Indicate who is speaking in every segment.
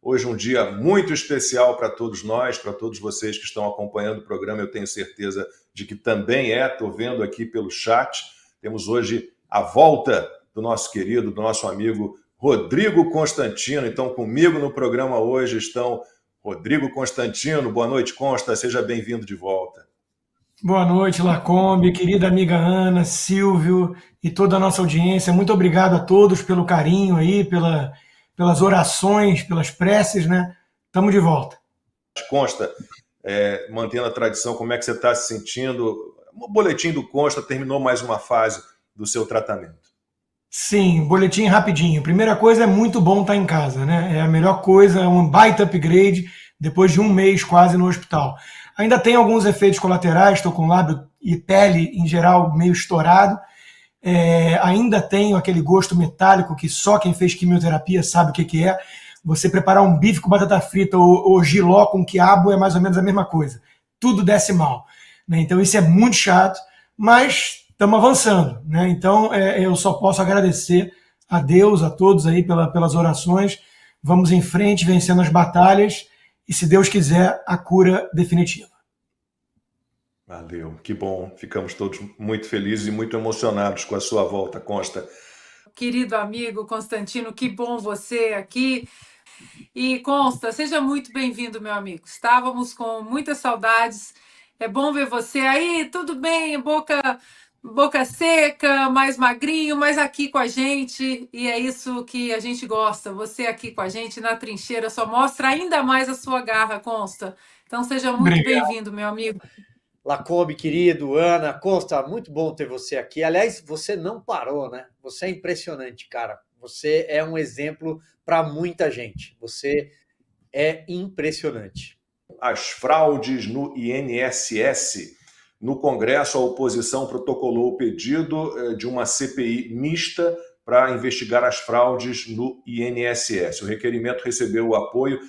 Speaker 1: Hoje um dia muito especial para todos nós, para todos vocês que estão acompanhando o programa, eu tenho certeza de que também estou vendo aqui pelo chat. Temos hoje a volta do nosso querido, do nosso amigo Rodrigo Constantino. Então, comigo no programa hoje estão Rodrigo Constantino. Boa noite, Consta, seja bem-vindo de volta.
Speaker 2: Boa noite, Lacombe, querida amiga Ana, Silvio e toda a nossa audiência. Muito obrigado a todos pelo carinho aí, pelas orações, pelas preces, né? Estamos de volta.
Speaker 1: Consta, mantendo a tradição, como é que você está se sentindo? O boletim do Consta terminou mais uma fase do seu tratamento.
Speaker 2: Sim, boletim rapidinho. Primeira coisa, é muito bom estar em casa, né? É a melhor coisa, é um baita upgrade depois de um mês quase no hospital. Ainda tem alguns efeitos colaterais, estou com lábio e pele, em geral, meio estourado. Ainda tenho aquele gosto metálico que só quem fez quimioterapia sabe o que é. Você preparar um bife com batata frita ou jiló com quiabo é mais ou menos a mesma coisa. Tudo desce mal, né? Então isso é muito chato, mas estamos avançando, né? Então eu só posso agradecer a Deus, a todos aí pelas orações. Vamos em frente, vencendo as batalhas e, se Deus quiser, a cura definitiva.
Speaker 1: Valeu, que bom. Ficamos todos muito felizes e muito emocionados com a sua volta, Consta.
Speaker 3: Querido amigo Constantino, que bom você aqui. E Consta, seja muito bem-vindo, meu amigo. Estávamos com muitas saudades. É bom ver você aí, tudo bem, boca seca, mais magrinho, mas aqui com a gente, e é isso que a gente gosta. Você aqui com a gente na trincheira só mostra ainda mais a sua garra, Consta. Então seja muito bem-vindo, meu amigo.
Speaker 4: Lacombe, querido, Ana, Consta, muito bom ter você aqui. Aliás, você não parou, né? Você é impressionante, cara. Você é um exemplo para muita gente. Você é impressionante.
Speaker 1: As fraudes no INSS. No Congresso, a oposição protocolou o pedido de uma CPI mista para investigar as fraudes no INSS. O requerimento recebeu o apoio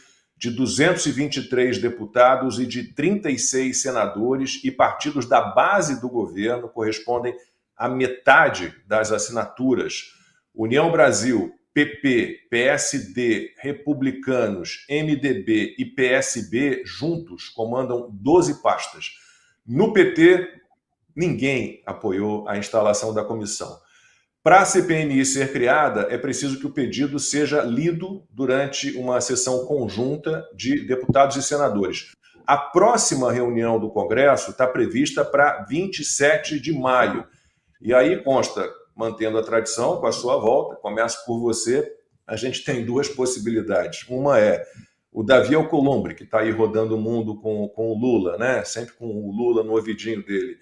Speaker 1: de 223 deputados e de 36 senadores, e partidos da base do governo correspondem à metade das assinaturas. União Brasil, PP, PSD, Republicanos, MDB e PSB juntos comandam 12 pastas. No PT, ninguém apoiou a instalação da comissão. Para a CPMI ser criada, é preciso que o pedido seja lido durante uma sessão conjunta de deputados e senadores. A próxima reunião do Congresso está prevista para 27 de maio. E aí, Consta, mantendo a tradição, com a sua volta, começo por você, a gente tem duas possibilidades. Uma é o Davi Alcolumbre, que está aí rodando o mundo com o Lula, né? Sempre com o Lula no ouvidinho dele,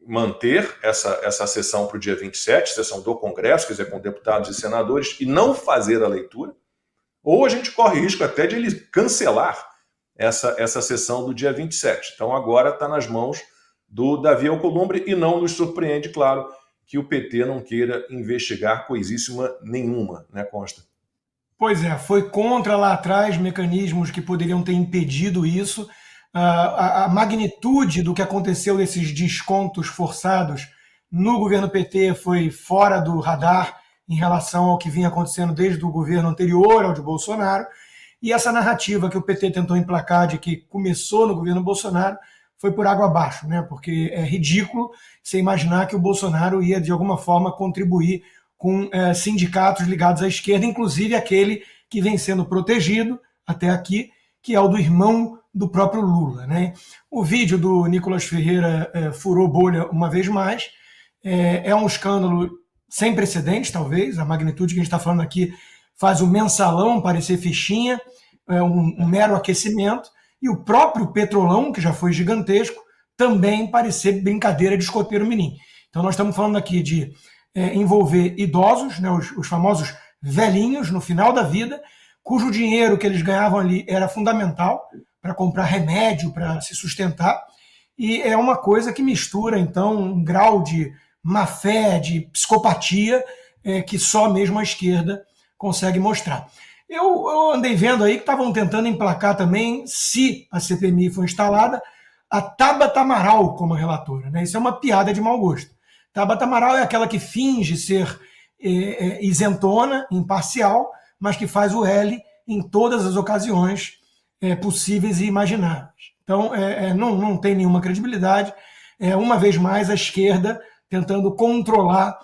Speaker 1: manter essa sessão para o dia 27, sessão do Congresso, quer dizer, com deputados e senadores, e não fazer a leitura, ou a gente corre risco até de ele cancelar essa sessão do dia 27. Então agora está nas mãos do Davi Alcolumbre, e não nos surpreende, claro, que o PT não queira investigar coisíssima nenhuma, né, Consta?
Speaker 2: Pois é, foi contra lá atrás mecanismos que poderiam ter impedido isso. A magnitude do que aconteceu desses descontos forçados no governo PT foi fora do radar em relação ao que vinha acontecendo desde o governo anterior ao de Bolsonaro, e essa narrativa que o PT tentou emplacar de que começou no governo Bolsonaro foi por água abaixo, né? Porque é ridículo você imaginar que o Bolsonaro ia de alguma forma contribuir com sindicatos ligados à esquerda, inclusive aquele que vem sendo protegido até aqui, que é o do irmão do próprio Lula, né? O vídeo do Nicolas Ferreira furou bolha uma vez mais. É um escândalo sem precedentes, talvez. A magnitude que a gente está falando aqui faz o mensalão parecer fichinha, um mero aquecimento, e o próprio Petrolão, que já foi gigantesco, também parecer brincadeira de escoteiro mirim. Então nós estamos falando aqui de envolver idosos, né, os famosos velhinhos no final da vida, cujo dinheiro que eles ganhavam ali era fundamental para comprar remédio, para se sustentar, e é uma coisa que mistura, então, um grau de má-fé, de psicopatia, que só mesmo a esquerda consegue mostrar. Eu andei vendo aí que estavam tentando emplacar também, se a CPMI for instalada, a Tabata Amaral como relatora, né? Isso é uma piada de mau gosto. Tabata Amaral é aquela que finge ser isentona, imparcial, mas que faz o L em todas as ocasiões possíveis e imagináveis. Então, não tem nenhuma credibilidade. Uma vez mais, a esquerda tentando controlar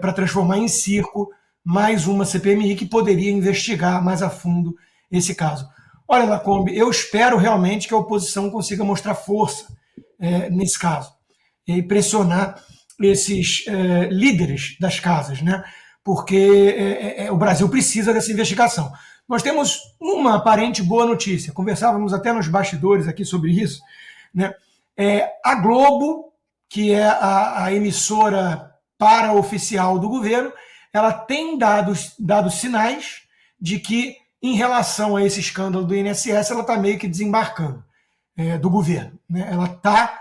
Speaker 2: para transformar em circo mais uma CPMI que poderia investigar mais a fundo esse caso. Olha, Lacombe, eu espero realmente que a oposição consiga mostrar força nesse caso e pressionar esses líderes das casas, né? Porque o Brasil precisa dessa investigação. Nós temos uma aparente boa notícia, conversávamos até nos bastidores aqui sobre isso, né? A Globo, que é a emissora paraoficial do governo, ela tem dado sinais de que, em relação a esse escândalo do INSS, ela está meio que desembarcando do governo, né? Ela está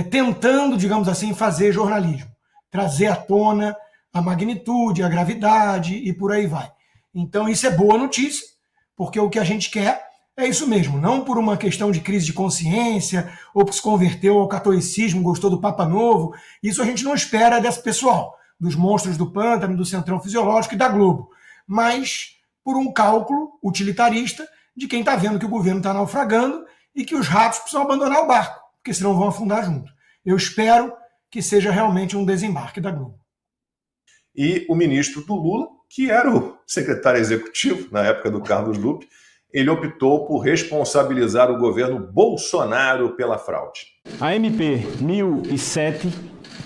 Speaker 2: tentando, digamos assim, fazer jornalismo, trazer à tona a magnitude, a gravidade e por aí vai. Então, isso é boa notícia, porque o que a gente quer é isso mesmo, não por uma questão de crise de consciência, ou porque se converteu ao catolicismo, gostou do Papa Novo. Isso a gente não espera desse pessoal, dos monstros do pântano, do Centrão Fisiológico e da Globo, mas por um cálculo utilitarista de quem está vendo que o governo está naufragando e que os ratos precisam abandonar o barco, porque senão vão afundar junto. Eu espero que seja realmente um desembarque da Globo.
Speaker 1: E o ministro do Lula, que era o secretário executivo na época do Carlos Lupe, ele optou por responsabilizar o governo Bolsonaro pela fraude.
Speaker 5: A MP 1007,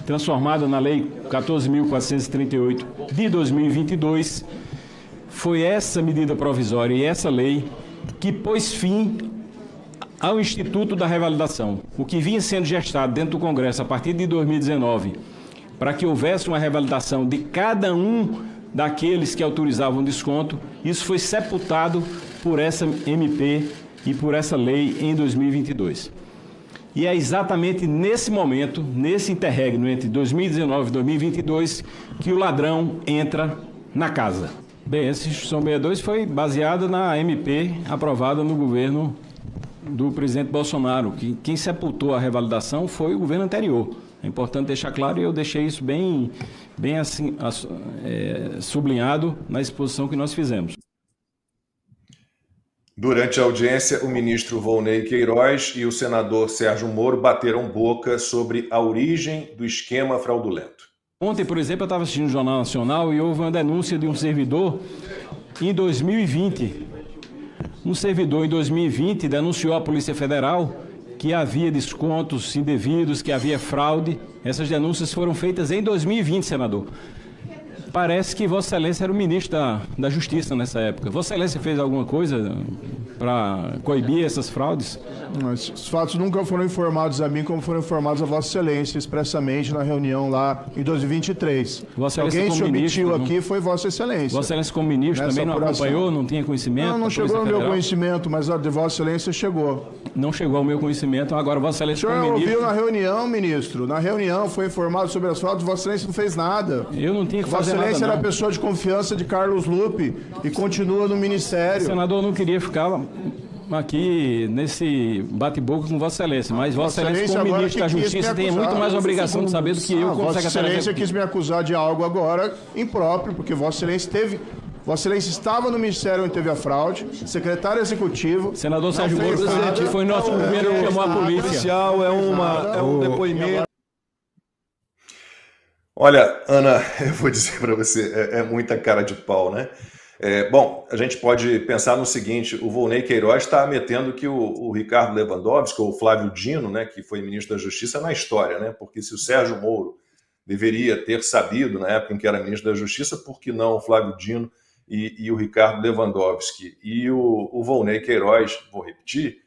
Speaker 5: transformada na Lei 14.438 de 2022, foi essa medida provisória e essa lei que pôs fim ao Instituto da Revalidação. O que vinha sendo gestado dentro do Congresso a partir de 2019, para que houvesse uma revalidação de cada um daqueles que autorizavam desconto, isso foi sepultado por essa MP e por essa lei em 2022. E é exatamente nesse momento, nesse interregno entre 2019 e 2022, que o ladrão entra na casa. Bem, essa Instituição 62 foi baseada na MP aprovada no governo do presidente Bolsonaro, que quem sepultou a revalidação foi o governo anterior. É importante deixar claro, e eu deixei isso bem assim, sublinhado na exposição que nós fizemos.
Speaker 1: Durante a audiência, o ministro Volney Queiroz e o senador Sérgio Moro bateram boca sobre a origem do esquema fraudulento.
Speaker 5: Ontem, por exemplo, eu estava assistindo o Jornal Nacional e houve uma denúncia de um servidor em 2020. Um servidor em 2020 denunciou à Polícia Federal que havia descontos indevidos, que havia fraude. Essas denúncias foram feitas em 2020, senador. Parece que Vossa Excelência era o ministro da Justiça nessa época. Vossa Excelência fez alguma coisa para coibir essas fraudes?
Speaker 6: Os fatos nunca foram informados a mim como foram informados a Vossa Excelência expressamente na reunião lá em 2023.
Speaker 5: Vossa
Speaker 6: Alguém
Speaker 5: Excelência
Speaker 6: se omitiu
Speaker 5: ministro,
Speaker 6: aqui foi Vossa Excelência.
Speaker 5: Vossa Excelência como ministro
Speaker 6: Nessa
Speaker 5: também não
Speaker 6: apuração.
Speaker 5: acompanhou, não tinha conhecimento?
Speaker 6: Não chegou no meu conhecimento, mas a de Vossa Excelência chegou.
Speaker 5: Não chegou ao meu conhecimento, agora Vossa
Speaker 6: O
Speaker 5: Excelência
Speaker 6: senhor
Speaker 5: como ministro...
Speaker 6: ouviu na reunião, ministro? Na reunião foi informado sobre as fraudes, Vossa Excelência não fez nada.
Speaker 5: Eu não tinha que
Speaker 6: Vossa
Speaker 5: fazer nada,
Speaker 6: Excelência era
Speaker 5: não.
Speaker 6: pessoa de confiança de Carlos Lupe e continua no ministério.
Speaker 5: O senador não queria ficar aqui nesse bate-boca com Vossa Excelência, mas Vossa Excelência, como
Speaker 6: agora
Speaker 5: ministro da
Speaker 6: que quis
Speaker 5: Justiça,
Speaker 6: me
Speaker 5: tem
Speaker 6: acusar.
Speaker 5: muito mais obrigação de saber do que eu como
Speaker 6: Vossa
Speaker 5: secretário
Speaker 6: Excelência
Speaker 5: executivo.
Speaker 6: quis me acusar de algo agora impróprio, porque Vossa Excelência teve... Vossa Excelência estava no ministério onde teve a fraude, secretário executivo...
Speaker 5: Senador Sérgio Moro,
Speaker 6: nada.
Speaker 5: foi nosso primeiro que chamou a polícia.
Speaker 7: É um depoimento.
Speaker 1: Olha, Ana, eu vou dizer para você, é muita cara de pau, né? Bom, a gente pode pensar no seguinte, o Volney Queiroz está metendo que o Ricardo Lewandowski, ou o Flávio Dino, né, que foi ministro da Justiça, na história, né? Porque se o Sérgio Moro deveria ter sabido, na época em que era ministro da Justiça, por que não o Flávio Dino e o Ricardo Lewandowski? E o Volney Queiroz, vou repetir,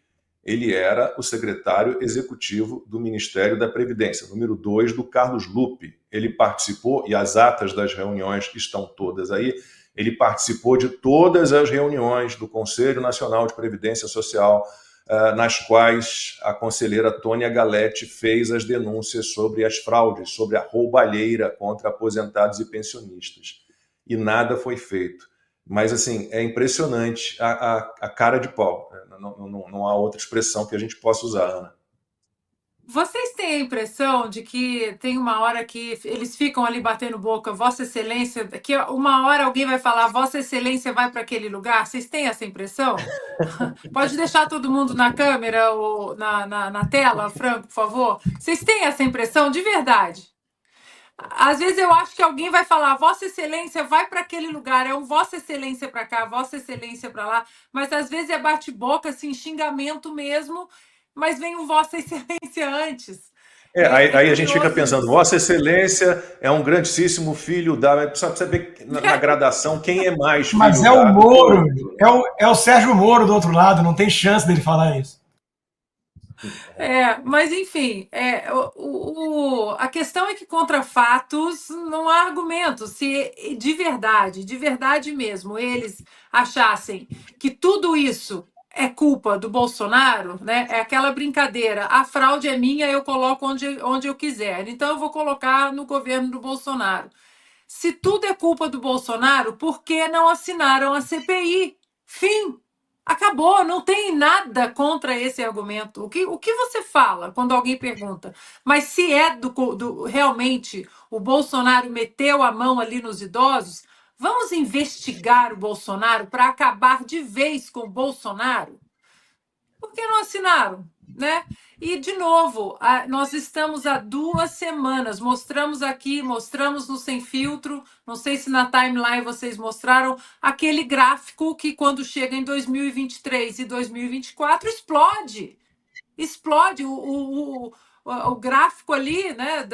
Speaker 1: ele era o secretário executivo do Ministério da Previdência, número 2 do Carlos Lupe. Ele participou, e as atas das reuniões estão todas aí, ele participou de todas as reuniões do Conselho Nacional de Previdência Social, nas quais a conselheira Tônia Galetti fez as denúncias sobre as fraudes, sobre a roubalheira contra aposentados e pensionistas. E nada foi feito. Mas, assim, é impressionante a cara de pau. Não há outra expressão que a gente possa usar, Ana.
Speaker 3: Vocês têm a impressão de que tem uma hora que eles ficam ali batendo boca, Vossa Excelência, que uma hora alguém vai falar, Vossa Excelência vai para aquele lugar? Vocês têm essa impressão? Pode deixar todo mundo na câmera ou na tela, Franco, por favor? Vocês têm essa impressão de verdade? Às vezes eu acho que alguém vai falar, Vossa Excelência vai para aquele lugar, é um Vossa Excelência para cá, Vossa Excelência para lá, mas às vezes é bate-boca, assim, xingamento mesmo, mas vem um Vossa Excelência antes.
Speaker 1: Aí a gente fica pensando, Vossa Excelência é um grandíssimo filho da... Precisa saber na gradação quem é mais filho
Speaker 2: Mas é o Moro, é o Sérgio Moro do outro lado, não tem chance dele falar isso.
Speaker 3: Mas enfim, a questão é que contra fatos não há argumento. Se de verdade mesmo, eles achassem que tudo isso é culpa do Bolsonaro, né? É aquela brincadeira, a fraude é minha, eu coloco onde eu quiser. Então eu vou colocar no governo do Bolsonaro. Se tudo é culpa do Bolsonaro, por que não assinaram a CPI? Fim. Acabou, não tem nada contra esse argumento. O que você fala quando alguém pergunta? Mas se é realmente o Bolsonaro meteu a mão ali nos idosos, vamos investigar o Bolsonaro para acabar de vez com o Bolsonaro? Por que não assinaram? Né? E, de novo, nós estamos há 2 semanas, mostramos aqui, mostramos no Sem Filtro, não sei se na timeline vocês mostraram, aquele gráfico que quando chega em 2023 e 2024 explode. Explode o gráfico ali, né,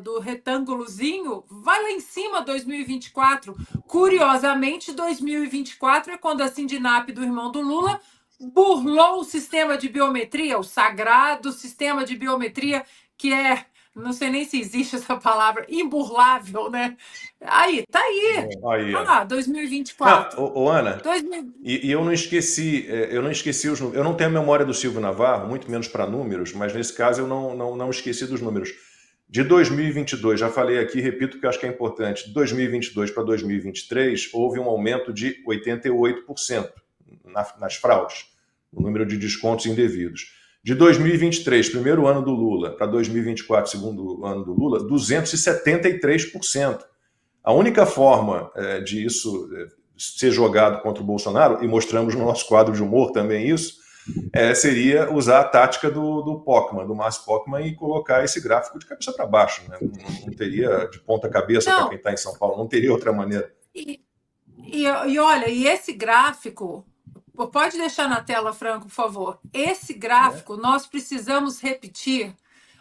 Speaker 3: do retângulozinho, vai lá em cima 2024. Curiosamente, 2024 é quando a Sindinap do irmão do Lula burlou o sistema de biometria, o sagrado sistema de biometria, que é, não sei nem se existe essa palavra, imburlável, né? Aí, tá aí. Olha lá, 2024.
Speaker 1: Ana, e eu não esqueci os números. Eu não tenho a memória do Silvio Navarro, muito menos para números, mas nesse caso eu não esqueci dos números. De 2022, já falei aqui, repito que eu acho que é importante, de 2022 para 2023, houve um aumento de 88% nas fraudes, o número de descontos indevidos. De 2023, primeiro ano do Lula, para 2024, segundo ano do Lula, 273%. A única forma de isso ser jogado contra o Bolsonaro, e mostramos no nosso quadro de humor também isso, seria usar a tática do Pockmann, do Márcio Pockmann, e colocar esse gráfico de cabeça para baixo. Né? Não teria de ponta cabeça para quem está em São Paulo, não teria outra maneira.
Speaker 3: E olha, e esse gráfico... Pode deixar na tela, Franco, por favor. Esse gráfico nós precisamos repetir,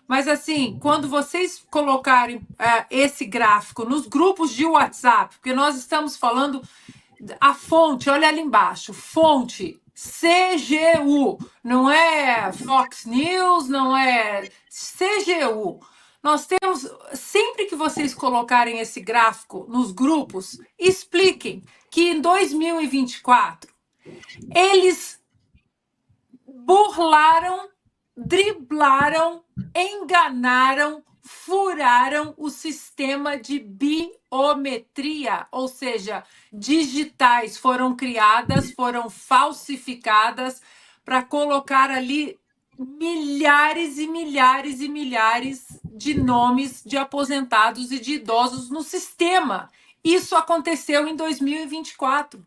Speaker 3: mas assim, quando vocês colocarem esse gráfico nos grupos de WhatsApp, porque nós estamos falando a fonte, olha ali embaixo, fonte CGU, não é Fox News, não é CGU. Nós temos, sempre que vocês colocarem esse gráfico nos grupos, expliquem que em 2024 eles burlaram, driblaram, enganaram, furaram o sistema de biometria, ou seja, digitais foram criadas, foram falsificadas para colocar ali milhares e milhares e milhares de nomes de aposentados e de idosos no sistema. Isso aconteceu em 2024.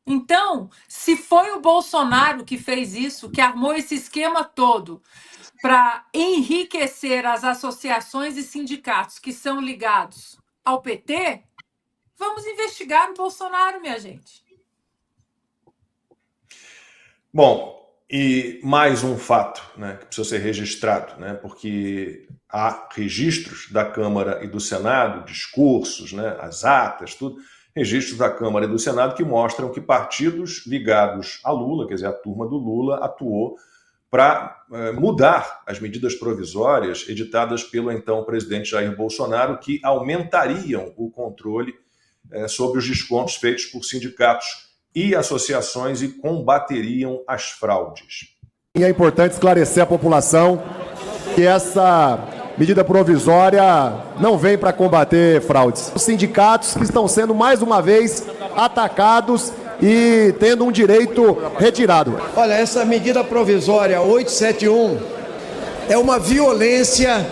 Speaker 3: Então, se foi o Bolsonaro que fez isso, que armou esse esquema todo para enriquecer as associações e sindicatos que são ligados ao PT, vamos investigar o Bolsonaro, minha gente.
Speaker 1: Bom, e mais um fato, né, que precisa ser registrado, né, porque há registros da Câmara e do Senado, discursos, né, as atas, tudo... registros da Câmara e do Senado que mostram que partidos ligados a Lula, quer dizer, a turma do Lula, atuou para mudar as medidas provisórias editadas pelo então presidente Jair Bolsonaro, que aumentariam o controle sobre os descontos feitos por sindicatos e associações e combateriam as fraudes.
Speaker 8: E é importante esclarecer à população que essa medida provisória não vem para combater fraudes. Os sindicatos que estão sendo, mais uma vez, atacados e tendo um direito retirado.
Speaker 9: Olha, essa medida provisória 871, é uma violência,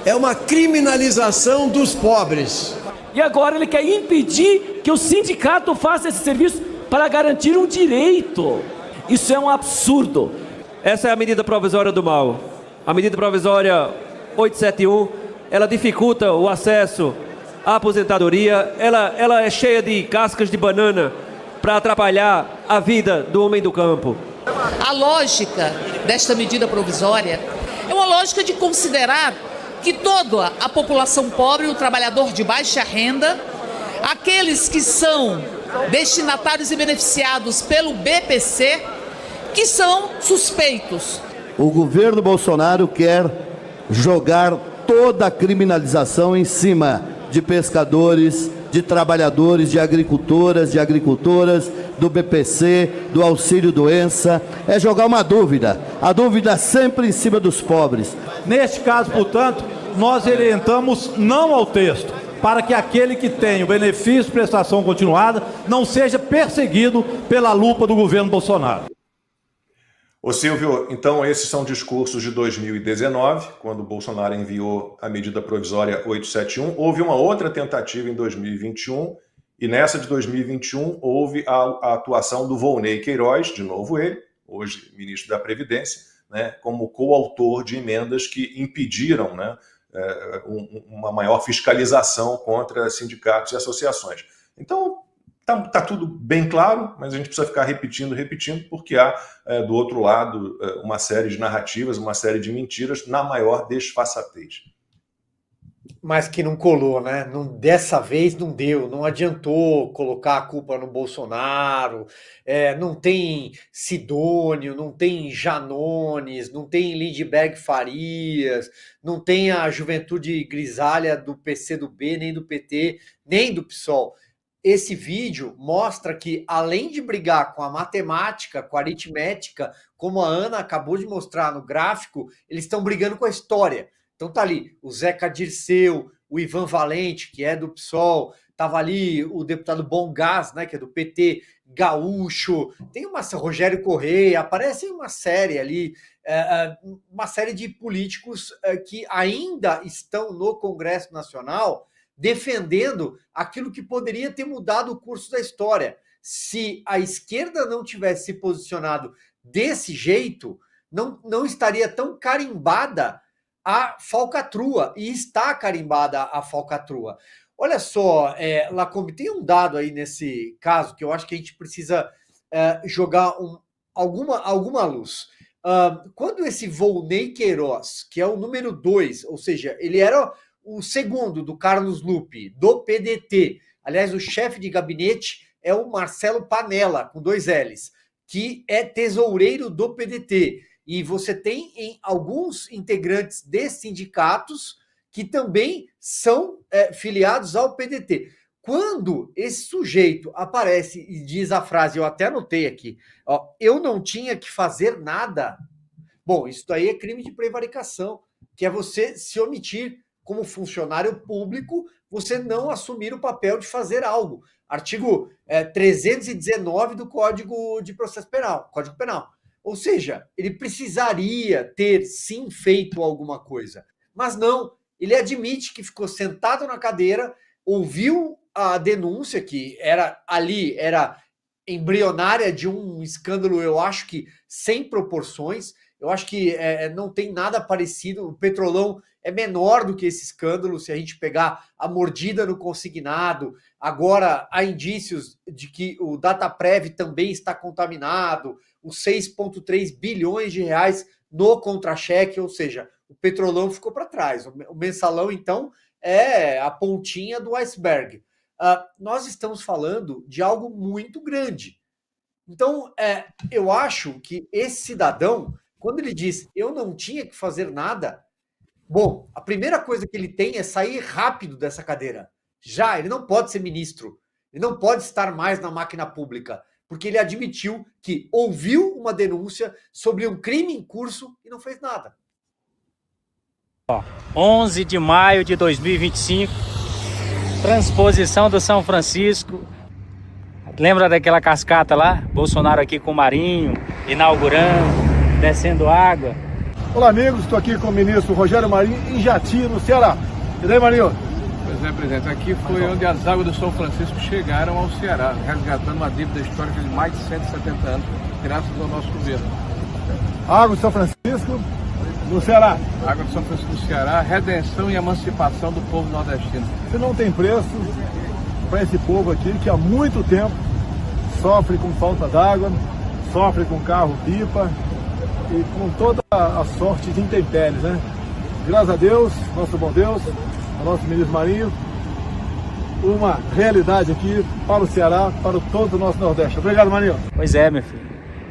Speaker 9: é uma criminalização dos pobres.
Speaker 10: E agora ele quer impedir que o sindicato faça esse serviço para garantir um direito. Isso é um absurdo.
Speaker 11: Essa é a medida provisória do mal. A medida provisória 871, ela dificulta o acesso à aposentadoria, ela é cheia de cascas de banana para atrapalhar a vida do homem do campo.
Speaker 12: A lógica desta medida provisória é uma lógica de considerar que toda a população pobre, o trabalhador de baixa renda, aqueles que são destinatários e beneficiados pelo BPC, que são suspeitos.
Speaker 13: O governo Bolsonaro quer jogar toda a criminalização em cima de pescadores, de trabalhadores, de agricultoras, do BPC, do auxílio-doença. É jogar uma dúvida, a dúvida sempre em cima dos pobres.
Speaker 7: Neste caso, portanto, nós orientamos não ao texto, para que aquele que tem o benefício de prestação continuada não seja perseguido pela lupa do governo Bolsonaro.
Speaker 1: Ô Silvio, então esses são discursos de 2019, quando o Bolsonaro enviou a medida provisória 871. Houve uma outra tentativa em 2021, e nessa de 2021 houve a atuação do Volney Queiroz, de novo ele, hoje ministro da Previdência, né, como coautor de emendas que impediram, né, uma maior fiscalização contra sindicatos e associações. Então, tá tudo bem claro, mas a gente precisa ficar repetindo, porque há, do outro lado, uma série de narrativas, uma série de mentiras, na maior desfaçatez.
Speaker 4: Mas que não colou, né? Dessa vez não deu, não adiantou colocar a culpa no Bolsonaro, não tem Sidônio, não tem Janones, não tem Lindbergh Farias, não tem a juventude grisalha do PCdoB, nem do PT, nem do PSOL. Esse vídeo mostra que, além de brigar com a matemática, com a aritmética, como a Ana acabou de mostrar no gráfico, eles estão brigando com a história. Então tá ali o Zeca Dirceu, o Ivan Valente, que é do PSOL, tava ali o deputado Bom Gás, né, que é do PT, Gaúcho, tem Rogério Correia, aparece uma série ali, uma série de políticos que ainda estão no Congresso Nacional defendendo aquilo que poderia ter mudado o curso da história. Se a esquerda não tivesse se posicionado desse jeito, não estaria tão carimbada a falcatrua, e está carimbada a falcatrua. Olha só, Lacombe, tem um dado aí nesse caso que eu acho que a gente precisa jogar alguma luz. Quando esse Volney Queiroz, que é o número 2, ou seja, ele era o segundo do Carlos Lupe, do PDT, aliás, o chefe de gabinete é o Marcelo Panella, com 2 L's, que é tesoureiro do PDT. E você tem alguns integrantes de sindicatos que também são filiados ao PDT. Quando esse sujeito aparece e diz a frase, eu até anotei aqui, ó, eu não tinha que fazer nada. Bom, isso daí é crime de prevaricação, que é você se omitir como funcionário público, você não assumir o papel de fazer algo. Artigo 319 do Código de Processo Penal, Código Penal. Ou seja, ele precisaria ter, sim, feito alguma coisa. Mas não, ele admite que ficou sentado na cadeira, ouviu a denúncia, que era embrionária de um escândalo, eu acho que sem proporções, eu acho que não tem nada parecido, o Petrolão é menor do que esse escândalo, se a gente pegar a mordida no consignado, agora há indícios de que o Dataprev também está contaminado, os 6,3 bilhões de reais no contra-cheque, ou seja, o Petrolão ficou para trás. O Mensalão, então, é a pontinha do iceberg. Nós estamos falando de algo muito grande. Então, eu acho que esse cidadão, quando ele diz, eu não tinha que fazer nada, bom, a primeira coisa que ele tem é sair rápido dessa cadeira. Já, ele não pode ser ministro, ele não pode estar mais na máquina pública, porque ele admitiu que ouviu uma denúncia sobre um crime em curso e não fez nada.
Speaker 14: 11 de maio de 2025, transposição do São Francisco. Lembra daquela cascata lá? Bolsonaro aqui com o Marinho, inaugurando, descendo água.
Speaker 6: Olá, amigos. Estou aqui com o ministro Rogério Marinho em Jati, no Ceará. E daí, Marinho?
Speaker 15: Pois é, presidente. Aqui foi onde as águas do São Francisco chegaram ao Ceará, resgatando uma dívida histórica de mais de 170 anos, graças ao nosso governo.
Speaker 6: Água do São Francisco, no Ceará.
Speaker 15: Água do São Francisco do Ceará, redenção e emancipação do povo nordestino.
Speaker 6: Você não tem preço para esse povo aqui que há muito tempo sofre com falta d'água, sofre com carro-pipa e com toda a sorte de intempéries, né? Graças a Deus, nosso bom Deus, ao nosso ministro Marinho, uma realidade aqui para o Ceará, para todo o nosso Nordeste. Obrigado, Marinho.
Speaker 14: Pois é, meu filho.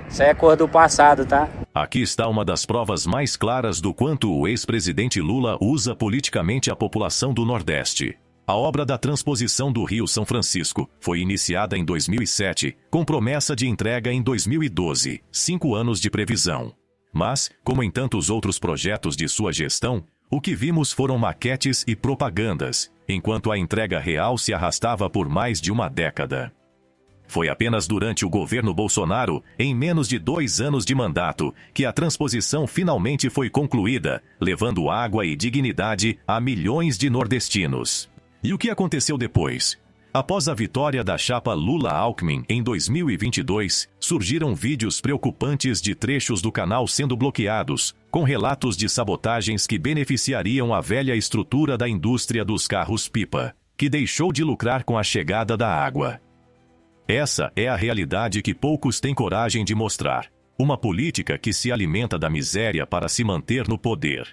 Speaker 14: Isso aí é cor do passado, tá?
Speaker 16: Aqui está uma das provas mais claras do quanto o ex-presidente Lula usa politicamente a população do Nordeste. A obra da transposição do Rio São Francisco foi iniciada em 2007, com promessa de entrega em 2012, 5 anos de previsão. Mas, como em tantos outros projetos de sua gestão, o que vimos foram maquetes e propagandas, enquanto a entrega real se arrastava por mais de uma década. Foi apenas durante o governo Bolsonaro, em menos de 2 anos de mandato, que a transposição finalmente foi concluída, levando água e dignidade a milhões de nordestinos. E o que aconteceu depois? Após a vitória da chapa Lula-Alckmin em 2022, surgiram vídeos preocupantes de trechos do canal sendo bloqueados, com relatos de sabotagens que beneficiariam a velha estrutura da indústria dos carros-pipa, que deixou de lucrar com a chegada da água. Essa é a realidade que poucos têm coragem de mostrar. Uma política que se alimenta da miséria para se manter no poder.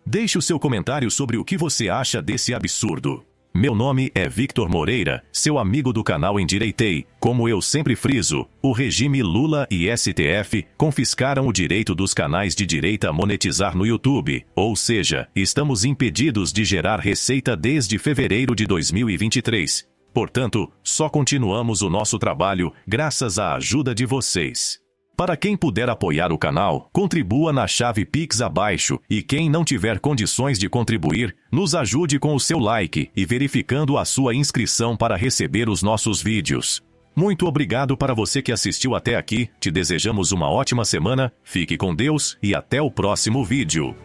Speaker 16: Deixe o seu comentário sobre o que você acha desse absurdo. Meu nome é Victor Moreira, seu amigo do canal Endireitei. Como eu sempre friso, o regime Lula e STF confiscaram o direito dos canais de direita a monetizar no YouTube, ou seja, estamos impedidos de gerar receita desde fevereiro de 2023. Portanto, só continuamos o nosso trabalho graças à ajuda de vocês. Para quem puder apoiar o canal, contribua na chave Pix abaixo e quem não tiver condições de contribuir, nos ajude com o seu like e verificando a sua inscrição para receber os nossos vídeos. Muito obrigado para você que assistiu até aqui, te desejamos uma ótima semana, fique com Deus e até o próximo vídeo.